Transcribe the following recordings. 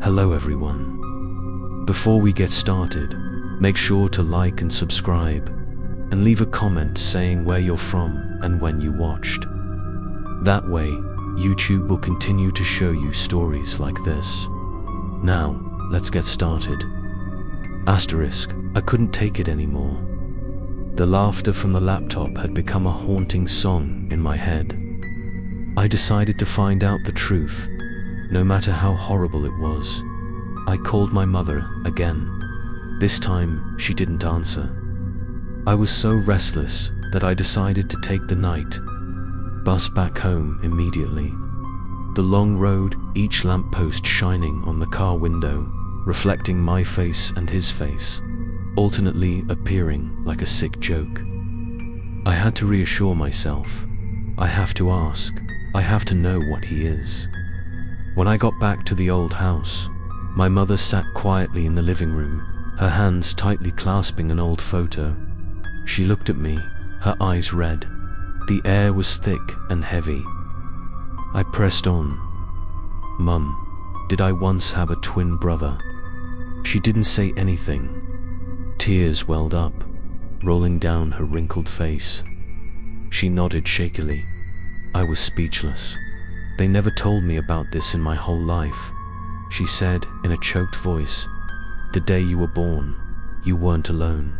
Hello everyone. Before we get started, make sure to like and subscribe, and leave a comment saying where you're from and when you watched. That way, YouTube will continue to show you stories like this. Now, let's get started. Asterisk, I couldn't take it anymore. The laughter from the laptop had become a haunting song in my head. I decided to find out the truth, no matter how horrible it was. I called my mother again. This time, she didn't answer. I was so restless that I decided to take the night bus back home immediately. The long road, each lamppost shining on the car window, reflecting my face and his face, alternately appearing like a sick joke. I had to reassure myself. I have to ask. I have to know what he is. When I got back to the old house, my mother sat quietly in the living room, her hands tightly clasping an old photo. She looked at me, her eyes red. The air was thick and heavy. I pressed on. "Mum, did I once have a twin brother?" She didn't say anything. Tears welled up, rolling down her wrinkled face. She nodded shakily. I was speechless. "They never told me about this in my whole life," she said in a choked voice. "The day you were born, you weren't alone.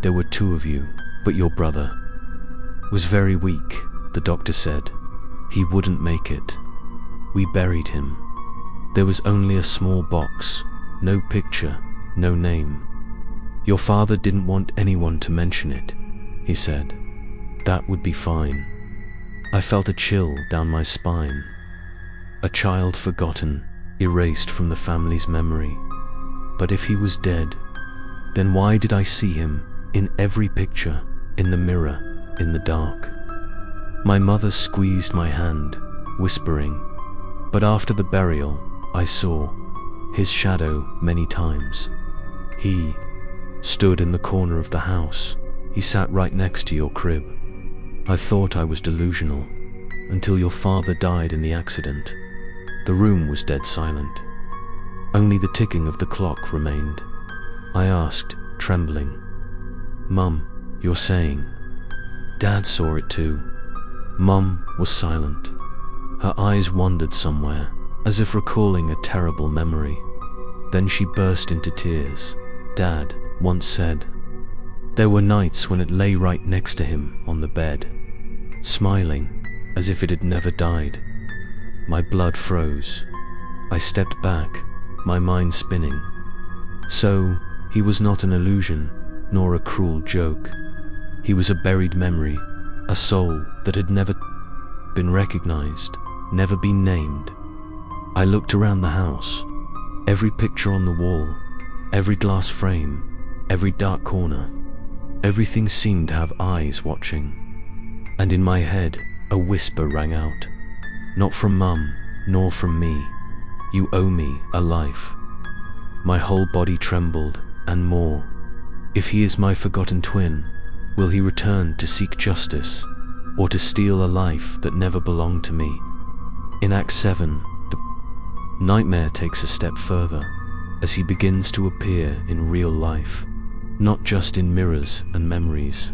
There were two of you, but your brother was very weak," the doctor said. "He wouldn't make it. We buried him. There was only a small box, no picture, no name. Your father didn't want anyone to mention it," he said. "That would be fine." I felt a chill down my spine. A child forgotten, erased from the family's memory. But if he was dead, then why did I see him in every picture, in the mirror, in the dark? My mother squeezed my hand, whispering, "But after the burial, I saw his shadow many times. He stood in the corner of the house. He sat right next to your crib. I thought I was delusional, until your father died in the accident. The room was dead silent. Only the ticking of the clock remained." I asked, trembling, "Mum, you're saying Dad saw it too?" Mum was silent. Her eyes wandered somewhere, as if recalling a terrible memory. Then she burst into tears. "Dad once said there were nights when it lay right next to him on the bed, smiling as if it had never died." My blood froze. I stepped back, my mind spinning. So, he was not an illusion, nor a cruel joke. He was a buried memory, a soul that had never been recognized, never been named. I looked around the house. Every picture on the wall, every glass frame, every dark corner, everything seemed to have eyes watching. And in my head, a whisper rang out. "Not from Mum, nor from me. You owe me a life." My whole body trembled, and more. If he is my forgotten twin, will he return to seek justice, or to steal a life that never belonged to me? In Act 7, the nightmare takes a step further, as he begins to appear in real life, not just in mirrors and memories.